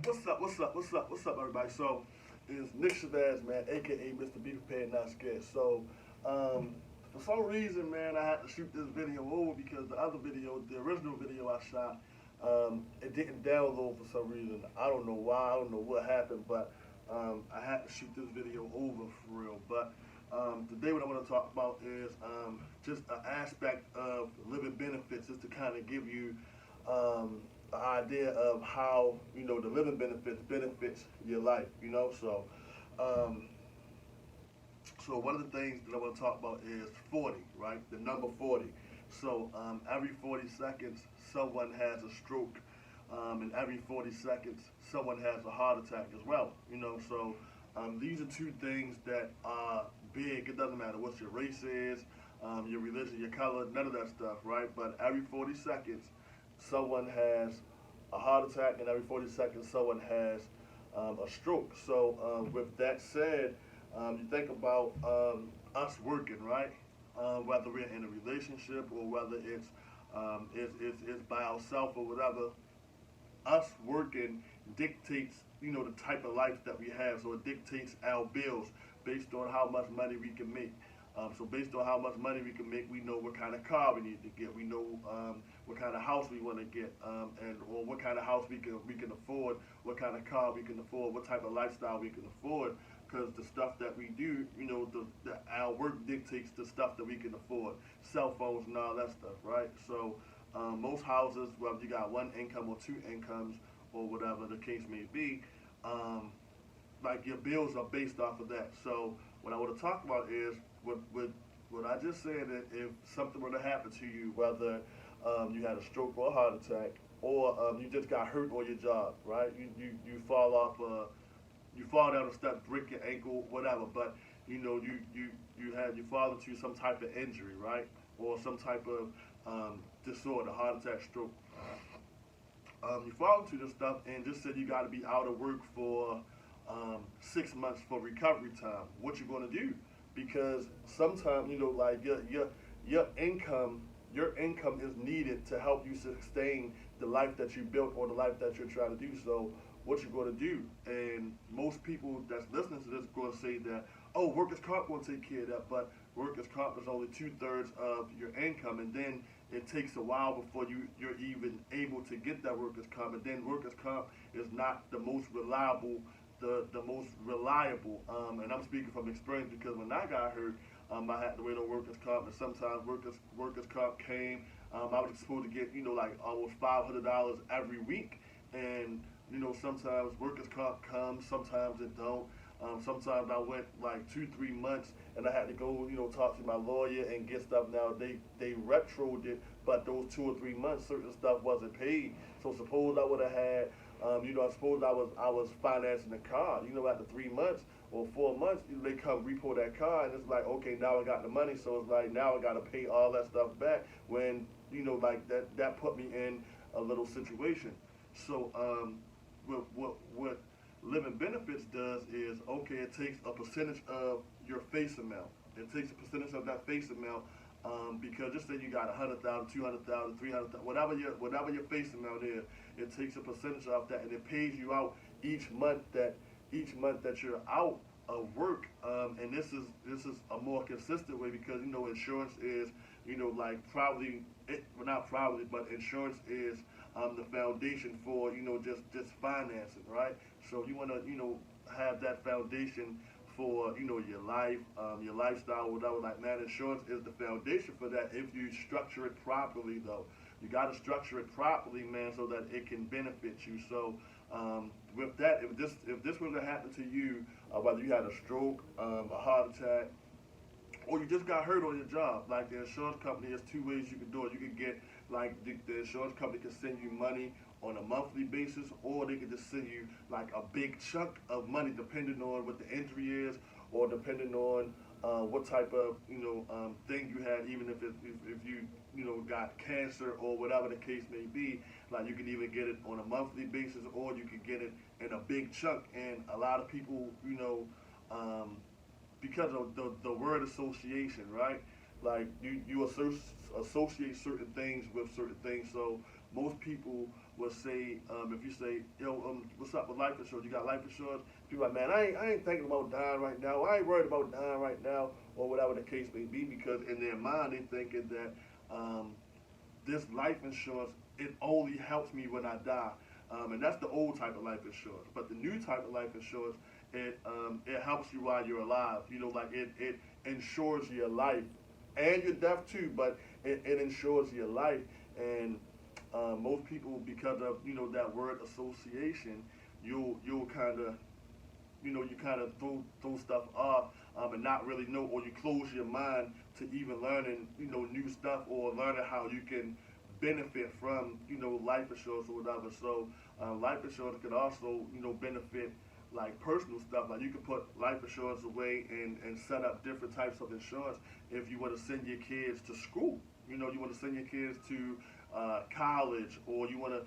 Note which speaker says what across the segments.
Speaker 1: What's up, everybody? So, it's Nick Shabazz, man, aka Mr. Be Prepared Not Scared. So, um, for some reason, man, I had to shoot this video over because the other video, the original video I shot, it didn't download for some reason. I don't know why, I don't know what happened, but I had to shoot this video over for real. But today, what I want to talk about is just an aspect of living benefits, just to kind of give you an idea of how the living benefits your life. Um, so one of the things that I want to talk about is 40, right? The number 40. So every 40 seconds, someone has a stroke, and every 40 seconds, someone has a heart attack as well. These are two things that are big. It doesn't matter what your race is, your religion, your color, none of that stuff, right? But every 40 seconds, someone has a heart attack, and every 40 seconds, someone has a stroke. So, with that said, you think about us working, right? Whether we're in a relationship or whether it's by ourselves or whatever, us working dictates, the type of life that we have. So it dictates our bills based on how much money we can make. So based on how much money we can make, we know what kind of car we need to get. We know what kind of house we want to get, and or what kind of house we can afford, what kind of car we can afford, what type of lifestyle we can afford. Because the stuff that we do, our work dictates the stuff that we can afford, cell phones and all that stuff, right? So most houses, whether you got one income or two incomes or whatever the case may be, like your bills are based off of that. So what I want to talk about is what I just said. That if something were to happen to you, whether you had a stroke or a heart attack, or you just got hurt on your job, right? You fall off, you fall down a step, break your ankle, whatever. But you fall into some type of injury, right? Or some type of disorder, heart attack, stroke. You fall into this stuff and just said you got to be out of work for 6 months for recovery time. What you gonna do? Because sometimes like your income your income is needed to help you sustain the life that you built or the life that you're trying to do. So what you're going to do, and most people that's listening to this are going to say that, oh, workers' comp will take care of that, but workers' comp is only 2/3 of your income, and then it takes a while before you're even able to get that workers' comp, and then workers' comp is not the most reliable, the most reliable. And I'm speaking from experience because when I got hurt, I had to wait on workers' comp, and sometimes workers' comp came. I was supposed to get like almost $500 every week, and sometimes workers' comp comes, sometimes it don't. Sometimes I went like 2 3 months, and I had to go talk to my lawyer and get stuff. Now they retroed it, but those 2 or 3 months, certain stuff wasn't paid. So suppose I would have had. I suppose I was financing the car. After 3 months or 4 months, they come repo that car, and it's like, okay, now I got the money, so it's like now I got to pay all that stuff back. When like that put me in a little situation. So what living benefits does is, okay, it takes a percentage of your face amount. It takes a percentage of that face amount, because just say you got 100,000, 200,000, 300,000, whatever your face amount is, it takes a percentage of that, and it pays you out each month that you're out of work. And this is a more consistent way because insurance is like probably well, not probably, but insurance is the foundation for just financing, right? So you want to have that foundation for your life, your lifestyle, whatever. Like, man, insurance is the foundation for that if you structure it properly, though. You got to structure it properly, man, so that it can benefit you. So with that, if this was to happen to you, whether you had a stroke, a heart attack, or you just got hurt on your job, like the insurance company, there's two ways you can do it. You can get, like, the insurance company can send you money on a monthly basis, or they can just send you like a big chunk of money depending on what the injury is, or depending on what type of thing you had. Even if you got cancer or whatever the case may be, like, you can even get it on a monthly basis, or you can get it in a big chunk. And a lot of people, um, because of the word association, right? Like, you associate certain things with certain things. So most people will say, if you say, yo, what's up with life insurance? You got life insurance? People are like, man, I ain't thinking about dying right now. I ain't worried about dying right now, or whatever the case may be, because in their mind they thinking that this life insurance, it only helps me when I die. And that's the old type of life insurance. But the new type of life insurance, it helps you while you're alive. You know, like it insures your life and your death too, but it insures your life. And most people, because of that word association, you'll kind of you kind of throw stuff off, and not really know, or you close your mind to even learning new stuff, or learning how you can benefit from life insurance or whatever. So life insurance can also benefit like personal stuff. Like you can put life insurance away and set up different types of insurance if you want to send your kids to school. You want to send your kids to college, or you want to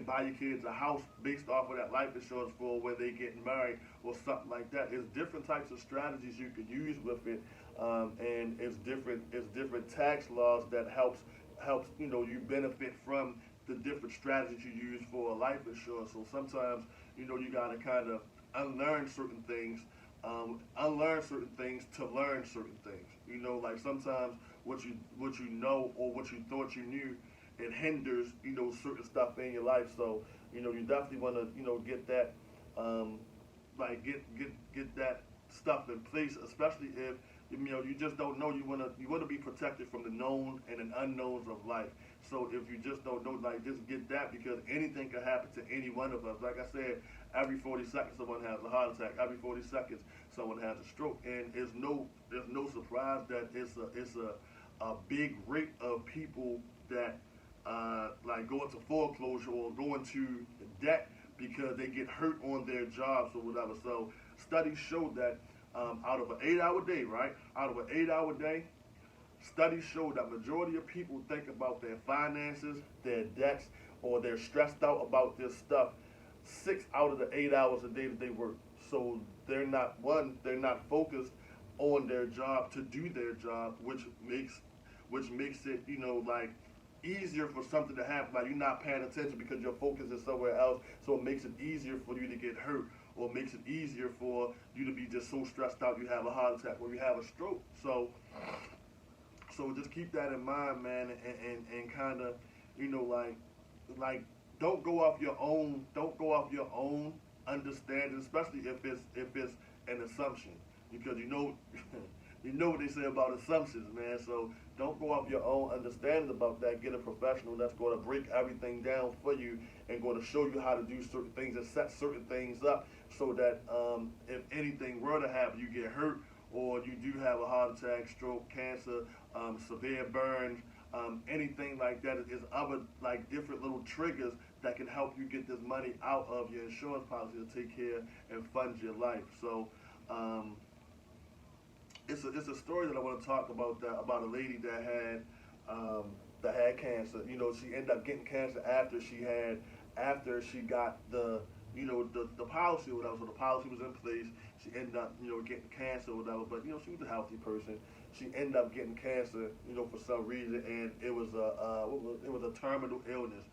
Speaker 1: buy your kids a house based off of that life insurance for when they get married or something like that. There's different types of strategies you can use with it, and it's different tax laws that helps you benefit from the different strategies you use for a life insurance. So sometimes you gotta kind of unlearn certain things to learn certain things. Like sometimes what you know, or what you thought you knew, it hinders certain stuff in your life. So you definitely want to get that like get that stuff in place, especially if you just don't know. You want to be protected from the known and the unknowns of life. So if you just don't know, like, just get that, because anything can happen to any one of us. Like I said, every 40 seconds someone has a heart attack. Every 40 seconds someone has a stroke, and there's no surprise that it's a big rate of people that like go into foreclosure or go into debt because they get hurt on their jobs or whatever. So studies show that out of an 8-hour day, right? Out of an 8-hour day, studies show that majority of people think about their finances, their debts, or they're stressed out about this stuff 6 out of the 8 hours a day that they work. So they're not focused on their job to do their job, which makes it like easier for something to happen. Like you're not paying attention because your focus is somewhere else. So it makes it easier for you to get hurt, or makes it easier for you to be just so stressed out you have a heart attack or you have a stroke. So just keep that in mind, man, and kind of, like don't go off your own understanding, especially if it's an assumption, because you know what they say about assumptions, man. So don't go off your own understanding about that. Get a professional that's going to break everything down for you and going to show you how to do certain things and set certain things up so that if anything were to happen, you get hurt, or you do have a heart attack, stroke, cancer, severe burns, anything like that, is other like different little triggers that can help you get this money out of your insurance policy to take care and fund your life. So it's a story that I want to talk about, about a lady that had cancer. She ended up getting cancer after she got the policy or whatever. So the policy was in place. She ended up getting cancer or whatever. But she was a healthy person. She ended up getting cancer for some reason, and it was a terminal illness.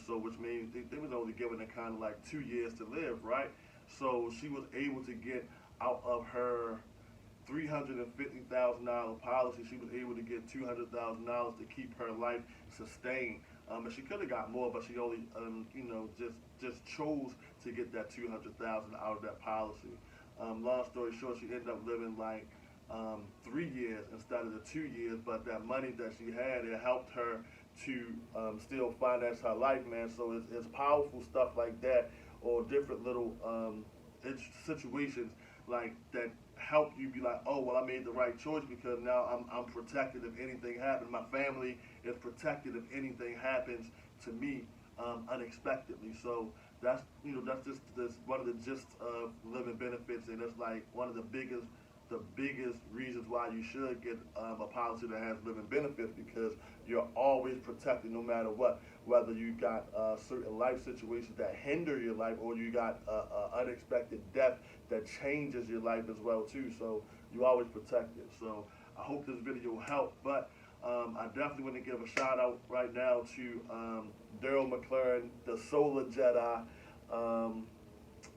Speaker 1: So which means they was only giving her kind of like 2 years to live, right? So she was able to get out of her $350,000 policy. She was able to get $200,000 to keep her life sustained. And she could have got more, but she only, just chose to get that $200,000 out of that policy. Long story short, she ended up living like 3 years instead of the 2 years. But that money that she had, it helped her to still finance her life, man. So it's powerful stuff like that, or different little situations like that help you be like, oh well, I made the right choice because now I'm protected if anything happens. My family is protected if anything happens to me unexpectedly. So that's just this one of the gist of living benefits, and it's like one of the biggest reasons why you should get a policy that has living benefits, because you're always protected no matter what. Whether you got certain life situations that hinder your life, or you got unexpected death that changes your life as well too. So you always protected. So I hope this video helped. But I definitely want to give a shout out right now to Daryl McLaren, the Solar Jedi.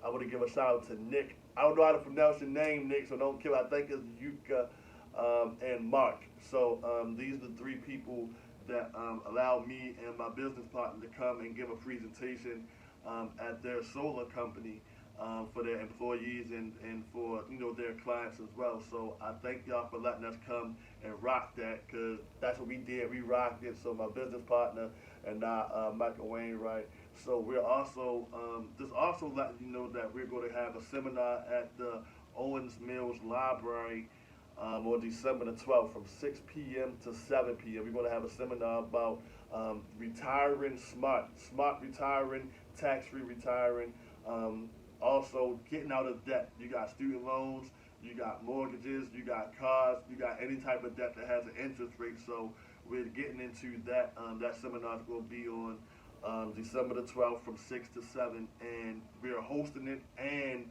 Speaker 1: I want to give a shout out to Nick. I don't know how to pronounce your name, Nick, so don't kill. I think it's Yuka and Mark. So these are the three people that allowed me and my business partner to come and give a presentation at their solar company for their employees and for their clients as well. So I thank y'all for letting us come and rock that, because that's what we did. We rocked it. So my business partner and I, Michael Wainwright. So we're also just also letting you know that we're going to have a seminar at the Owens Mills Library on December the 12th from 6 p.m. to 7 p.m. We're going to have a seminar about retiring smart retiring, tax-free retiring, also getting out of debt. You got student loans, you got mortgages, you got cars, you got any type of debt that has an interest rate. So we're getting into that. That seminar is going to be on December the 12th from 6 to 7, and we're hosting it, and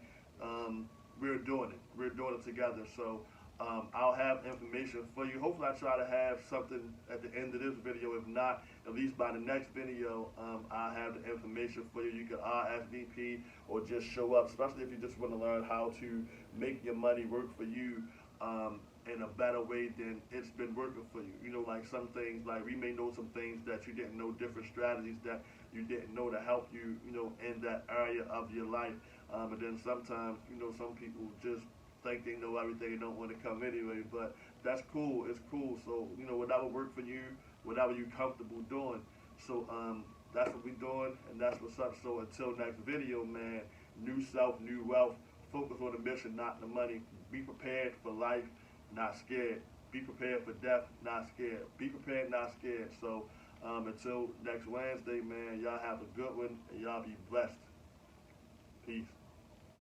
Speaker 1: we're doing it. We're doing it together. So I'll have information for you. Hopefully I try to have something at the end of this video. If not, at least by the next video, I'll have the information for you. You can RSVP or just show up, especially if you just want to learn how to make your money work for you in a better way than it's been working for you. You know, like some things, like we may know some things that you didn't know, different strategies that you didn't know to help you, in that area of your life. And then sometimes, some people just think they know everything and don't want to come anyway, but that's cool. It's cool. So, whatever work for you, whatever you're comfortable doing. So, that's what we're doing, and that's what's up. So until next video, man, new self, new wealth. Focus on the mission, not the money. Be prepared for life, not scared. Be prepared for death, not scared. Be prepared, not scared. So until next Wednesday, man, y'all have a good one, and y'all be blessed. Peace.